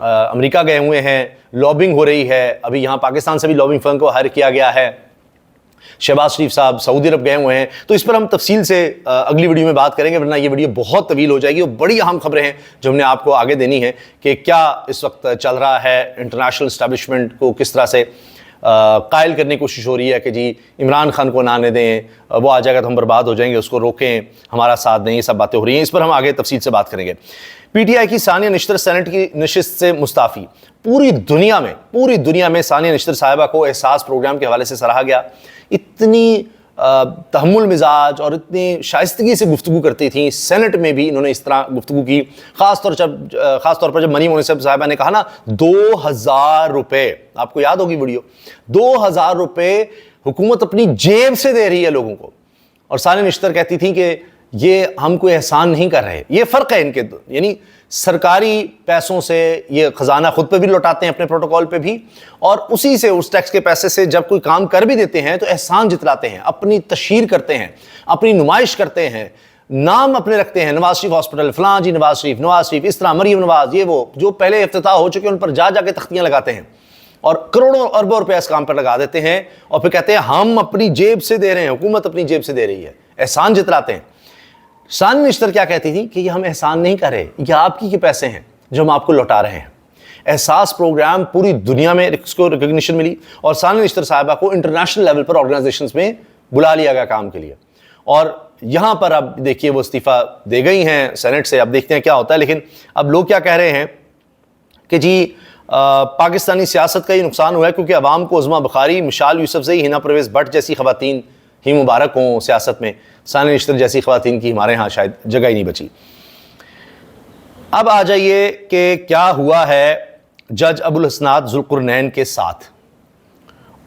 امریکہ گئے ہوئے ہیں, لابنگ ہو رہی ہے, ابھی یہاں پاکستان سے بھی لابنگ فرم کو ہائر کیا گیا ہے, شہباز شریف صاحب سعودی عرب گئے ہوئے ہیں. تو اس پر ہم تفصیل سے اگلی ویڈیو میں بات کریں گے, ورنہ یہ ویڈیو بہت طویل ہو جائے گی. اور بڑی اہم خبریں ہیں جو ہم نے آپ کو آگے دینی ہے کہ کیا اس وقت چل رہا ہے, انٹرنیشنل اسٹیبلشمنٹ کو کس طرح سے قائل کرنے کی کوشش ہو رہی ہے کہ جی عمران خان کو نہ آنے دیں, وہ آ جائے گا تو ہم برباد ہو جائیں گے, اس کو روکیں, ہمارا ساتھ دیں. یہ سب باتیں ہو رہی ہیں, اس پر ہم آگے تفصیل سے بات کریں گے. پی ٹی آئی کی ثانیہ نشتر سینٹ کی نشست سے مستعفی. پوری دنیا میں ثانیہ نشتر صاحبہ کو احساس پروگرام کے حوالے سے سراہا گیا. اتنی تحمل مزاج اور اتنی شائستگی سے گفتگو کرتی تھیں, سینٹ میں بھی انہوں نے اس طرح گفتگو کی. خاص طور پر جب مریم منیب صاحبہ نے کہا نا 2000 روپے, آپ کو یاد ہوگی ویڈیو, 2000 روپے حکومت اپنی جیب سے دے رہی ہے لوگوں کو, اور ثانیہ نشتر کہتی تھیں کہ یہ ہم کوئی احسان نہیں کر رہے. یہ فرق ہے ان کے, یعنی سرکاری پیسوں سے یہ خزانہ خود پہ بھی لوٹاتے ہیں, اپنے پروٹوکول پہ بھی, اور اسی سے اس ٹیکس کے پیسے سے جب کوئی کام کر بھی دیتے ہیں تو احسان جتلاتے ہیں, اپنی تشہیر کرتے ہیں, اپنی نمائش کرتے ہیں, نام اپنے رکھتے ہیں, نواز شریف ہاسپٹل, فلاں جی نواز شریف, اس طرح مریم نواز, یہ وہ جو پہلے افتتاح ہو چکے ان پر جا کے تختیاں لگاتے ہیں اور کروڑوں اربوں روپے اس کام پر لگا دیتے ہیں, اور پھر کہتے ہیں ہم اپنی جیب سے دے رہے ہیں, حکومت اپنی جیب سے دے رہی ہے, احسان جتلاتے ہیں. ثانیہ نشتر کیا کہتی تھی کہ یہ ہم احسان نہیں کر رہے, یہ آپ کی پیسے ہیں جو ہم آپ کو لوٹا رہے ہیں. احساس پروگرام پوری دنیا میں اس کو ریکگنیشن ملی, اور ثانیہ نشتر صاحبہ کو انٹرنیشنل لیول پر آرگنائزیشنز میں بلا لیا گیا کام کے لیے. اور یہاں پر اب دیکھیے وہ استعفیٰ دے گئی ہیں سینٹ سے, اب دیکھتے ہیں کیا ہوتا ہے. لیکن اب لوگ کیا کہہ رہے ہیں کہ جی پاکستانی سیاست کا یہ نقصان ہوا ہے کیونکہ عوام کو عظمیٰ بخاری, مشال یوسفزئی, ہنا پرویز بٹ جیسی خواتین ہی مبارک ہوں سیاست میں, ثانیہ نشتر جیسی خواتین کی ہمارے ہاں شاید جگہ ہی نہیں بچی. اب آ جائیے کہ کیا ہوا ہے جج ابو الحسنات ذوالقرنین کے ساتھ,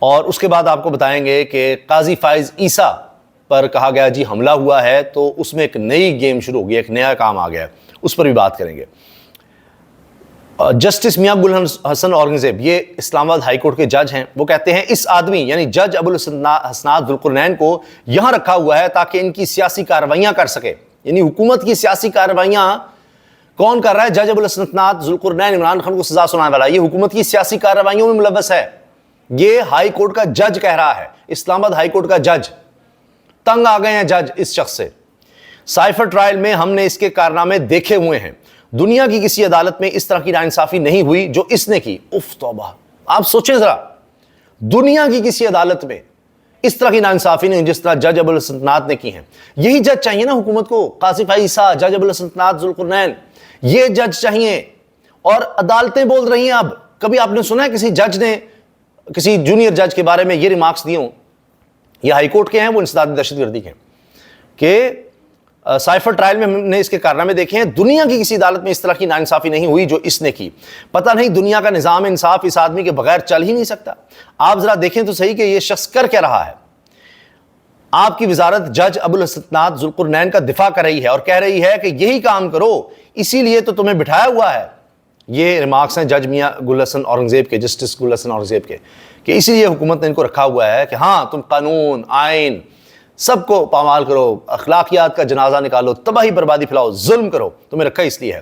اور اس کے بعد آپ کو بتائیں گے کہ قاضی فائز عیسیٰ پر کہا گیا جی حملہ ہوا ہے, تو اس میں ایک نئی گیم شروع ہو گئی, ایک نیا کام آ گیا ہے, اس پر بھی بات کریں گے. جسٹس میاں گل حسن اورنگزیب, یہ اسلام آباد ہائی کورٹ کے جج ہیں, وہ کہتے ہیں اس آدمی یعنی جج ابو الحسنات ذوالقرنین کو یہاں رکھا ہوا ہے تاکہ ان کی سیاسی کارروائیاں کر سکے. یعنی حکومت کی سیاسی کارروائیاں کون کر رہا ہے؟ جج ابو الحسنات ذوالقرنین, عمران خان کو سزا سنانے والا, یہ حکومت کی سیاسی کارروائیوں میں ملوث ہے. یہ ہائی کورٹ کا جج کہہ رہا ہے, اسلام آباد ہائی کورٹ کا جج. تنگ آ گئے ہیں جج اس شخص سے. سائفر ٹرائل میں ہم نے اس کے کارنامے دیکھے ہوئے ہیں, دنیا کی کسی عدالت میں اس طرح کی ناانصافی نہیں ہوئی جو اس نے کی. اف توبہ, آپ سوچیں ذرا, دنیا کی کسی عدالت میں اس طرح کی ناانصافی نہیں جس طرح جج ابو الحسنات نے کی ہیں. یہی جج چاہیے نا حکومت کو, قاضی فائز عیسیٰ, جج ابو الحسنات ذوالقرنین, یہ جج چاہیے. اور عدالتیں بول رہی ہیں. اب کبھی آپ نے سنا ہے کسی جج نے کسی جونیئر جج کے بارے میں یہ ریمارکس دیے ہوں؟ یہ ہائی کورٹ کے ہیں, وہ انسداد دہشت گردی کے, کہ سائفر ٹرائل میں ہم نے اس کے کارنامے دیکھے ہیں, دنیا کی کسی عدالت میں اس طرح کی ناانصافی نہیں ہوئی جو اس نے کی. پتہ نہیں دنیا کا نظام انصاف اس آدمی کے بغیر چل ہی نہیں سکتا. آپ ذرا دیکھیں تو صحیح کہ یہ شخص کر کیا رہا ہے. آپ کی وزارت جج ابو الحسنات ذوالقرنین کا دفاع کر رہی ہے اور کہہ رہی ہے کہ یہی کام کرو, اسی لیے تو تمہیں بٹھایا ہوا ہے. یہ ریمارکس ہیں جج میاں گل حسن اورنگزیب کے, جسٹس گل حسن اورنگزیب کے, کہ اسی لیے حکومت نے ان کو رکھا ہوا ہے کہ ہاں تم قانون آئین سب کو پامال کرو, اخلاقیات کا جنازہ نکالو, تباہی بربادی پھیلاؤ, ظلم کرو, تمہیں رکھا اس لیے ہے.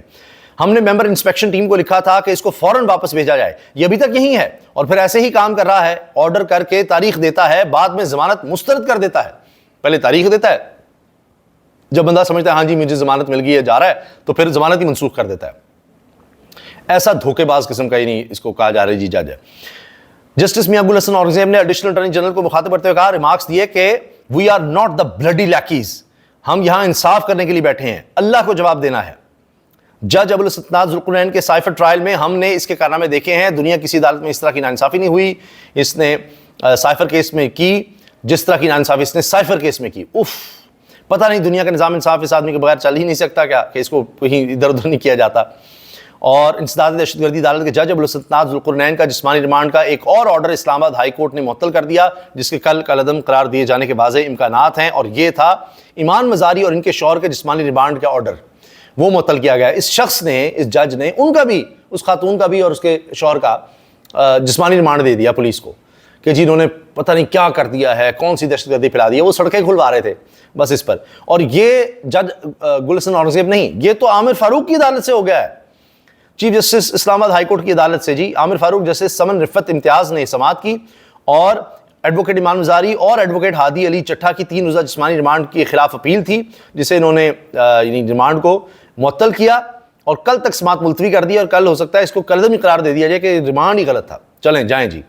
ہم نے ممبر انسپیکشن ٹیم کو لکھا تھا کہ اس کو فوراً واپس بھیجا جائے, یہ ابھی تک یہی ہے, اور پھر ایسے ہی کام کر رہا ہے. آرڈر کر کے تاریخ دیتا ہے, بعد میں ضمانت مسترد کر دیتا ہے. پہلے تاریخ دیتا ہے, جب بندہ سمجھتا ہے ہاں جی مجھے ضمانت مل گئی ہے, جا رہا ہے, تو پھر ضمانت ہی منسوخ کر دیتا ہے. ایسا دھوکے باز قسم کا ہی نہیں اس کو کہا جا رہا ہے جی جج ہے. جسٹس میاں گل حسن اورنگزیب نے ایڈیشنل اٹارنی جنرل کو مخاطب کرتے ہوئے کہا, ریمارکس دیے کہ we are not the bloody lackeys, ہم یہاں انصاف کرنے کے لیے بیٹھے ہیں, اللہ کو جواب دینا ہے. جج ابو الحسنات ذوالقرنین کے سائفر ٹرائل میں ہم نے اس کے کارنامے دیکھے ہیں, دنیا کسی عدالت میں اس طرح کی ناانصافی نہیں ہوئی. اس نے سائفر کیس میں کی جس طرح کی ناانصافی اس نے سائفر کیس میں کی. اف, پتہ نہیں دنیا کا نظام انصاف اس آدمی کے بغیر چل ہی نہیں سکتا کیا, کہ اس کو کہیں ادھر ادھر نہیں کیا جاتا. اور انسداد دہشت گردی عدالت کے جج ابو الحسنات ذوالقرنین کا جسمانی ریمانڈ کا ایک اور آرڈر اسلام آباد ہائی کورٹ نے معطل کر دیا, جس کے کل کالعدم قرار دیے جانے کے واضح امکانات ہیں, اور یہ تھا ایمان مزاری اور ان کے شوہر کے جسمانی ریمانڈ کا آرڈر, وہ معطل کیا گیا. اس شخص نے, اس جج نے, ان کا بھی, اس خاتون کا بھی اور اس کے شوہر کا جسمانی ریمانڈ دے دیا پولیس کو, کہ جی انہوں نے پتہ نہیں کیا کر دیا ہے, کون سی دہشت گردی پھیلا دی ہے, وہ سڑکیں کھلوا رہے تھے بس اس پر. اور یہ جج گل حسن اورنگزیب نہیں, یہ تو عامر فاروق کی عدالت سے ہو گیا ہے. چیف جسٹس اسلام آباد ہائی کورٹ کی عدالت سے جی عامر فاروق جسٹس سمن رفت امتیاز نے سماعت کی اور ایڈوکیٹ ایمان مزاری اور ایڈوکیٹ ہادی علی چٹھا کی 3 روزہ جسمانی ریمانڈ کے خلاف اپیل تھی، جسے انہوں نے یعنی ریمانڈ کو معطل کیا اور کل تک سماعت ملتوی کر دی، اور کل ہو سکتا ہے اس کو کلعدمی قرار دے دیا جائے کہ ریمانڈ ہی غلط تھا۔ چلیں جائیں جی۔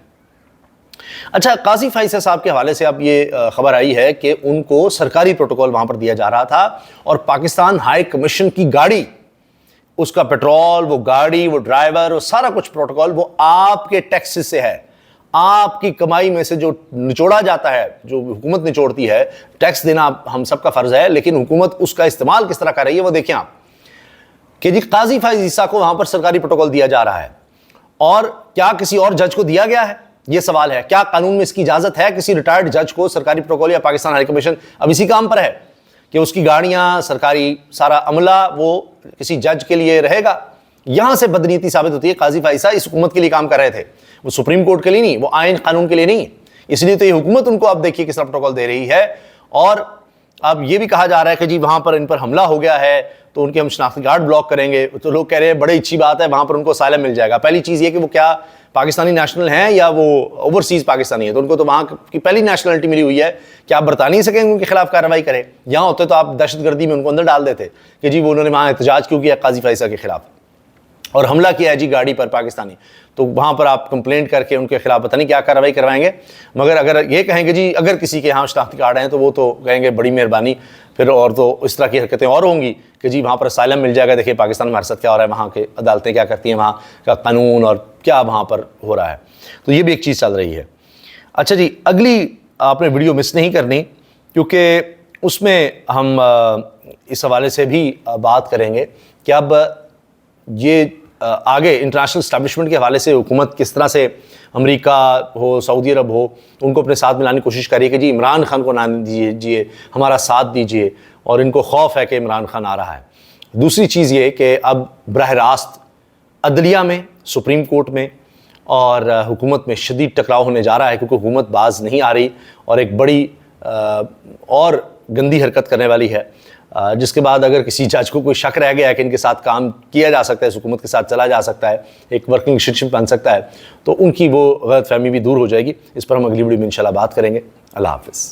اچھا، قاضی فائزہ صاحب کے حوالے سے اب یہ خبر آئی ہے کہ ان کو سرکاری پروٹوکول وہاں پر دیا جا رہا تھا، اور پاکستان ہائی کمیشن کی گاڑی، اس کا پیٹرول، وہ گاڑی، وہ ڈرائیور، وہ سارا کچھ پروٹوکول وہ آپ کے ٹیکس سے ہے، آپ کی کمائی میں سے جو نچوڑا جاتا ہے، جو حکومت نچوڑتی ہے۔ ٹیکس دینا ہم سب کا فرض ہے، لیکن حکومت اس کا استعمال کس طرح کر رہی ہے وہ دیکھیں آپ، کہ جی قاضی فائز عیسیٰ کو وہاں پر سرکاری پروٹوکول دیا جا رہا ہے، اور کیا کسی اور جج کو دیا گیا ہے؟ یہ سوال ہے۔ کیا قانون میں اس کی اجازت ہے کسی ریٹائرڈ جج کو سرکاری پروٹوکول؟ یا پاکستان ہائی کمیشن اب اسی کام پر ہے کہ اس کی گاڑیاں، سرکاری سارا عملہ وہ کسی جج کے لیے رہے گا؟ یہاں سے بدنیتی ثابت ہوتی ہے۔ قاضی فائز عیسیٰ اس حکومت کے لیے کام کر رہے تھے، وہ سپریم کورٹ کے لیے نہیں، وہ آئین قانون کے لیے نہیں، اس لیے تو یہ حکومت ان کو اب دیکھیے کس طرح پروٹوکول دے رہی ہے۔ اور اب یہ بھی کہا جا رہا ہے کہ جی وہاں پر ان پر حملہ ہو گیا ہے تو ان کے ہم شناختی کارڈ بلاک کریں گے، تو لوگ کہہ رہے ہیں بڑی اچھی بات ہے، وہاں پر ان کو اسائلم مل جائے گا۔ پہلی چیز یہ کہ وہ کیا پاکستانی نیشنل ہیں یا وہ اوورسیز پاکستانی ہیں، تو ان کو تو وہاں کی پہلی نیشنلٹی ملی ہوئی ہے کہ آپ برطانیہ سے کہیں ان کے خلاف کارروائی کریں۔ یہاں ہوتے تو آپ دہشت گردی میں ان کو اندر ڈال دیتے کہ جی وہ انہوں نے وہاں احتجاج کیوں کیا قاضی فائز عیسیٰ کے خلاف اور حملہ کیا ہے جی گاڑی پر پاکستانی، تو وہاں پر آپ کمپلینٹ کر کے ان کے خلاف پتہ نہیں کیا کارروائی کروائیں گے۔ مگر اگر یہ کہیں گے جی اگر کسی کے یہاں شناختی کارڈ ہیں تو وہ تو کہیں گے بڑی مہربانی، پھر اور تو اس طرح کی حرکتیں اور ہوں گی کہ جی وہاں پر اسائلم مل جائے گا۔ دیکھیے پاکستان میں ہمارے ساتھ کیا ہو رہا ہے، وہاں کے عدالتیں کیا کرتی ہیں، وہاں کا قانون اور کیا وہاں پر ہو رہا ہے، تو یہ بھی ایک چیز چل رہی ہے۔ اچھا جی، اگلی آپ نے ویڈیو مس نہیں کرنی، کیونکہ اس میں ہم اس حوالے سے بھی بات کریں گے کہ اب یہ آگے انٹرنیشنل اسٹیبلشمنٹ کے حوالے سے حکومت کس طرح سے امریکہ ہو، سعودی عرب ہو، ان کو اپنے ساتھ ملانے کی کوشش کر رہی ہے کہ جی عمران خان کو نہ دیجیے، ہمارا ساتھ دیجیے، اور ان کو خوف ہے کہ عمران خان آ رہا ہے۔ دوسری چیز یہ کہ اب براہ راست عدلیہ میں، سپریم کورٹ میں اور حکومت میں شدید ٹکراؤ ہونے جا رہا ہے، کیونکہ حکومت باز نہیں آ رہی اور ایک بڑی اور گندی حرکت کرنے والی ہے، جس کے بعد اگر کسی جج کو کوئی شک رہ گیا ہے کہ ان کے ساتھ کام کیا جا سکتا ہے، اس حکومت کے ساتھ چلا جا سکتا ہے، ایک ورکنگ ریلیشن شپ بن سکتا ہے، تو ان کی وہ غلط فہمی بھی دور ہو جائے گی۔ اس پر ہم اگلی ویڈیو میں انشاءاللہ بات کریں گے۔ اللہ حافظ۔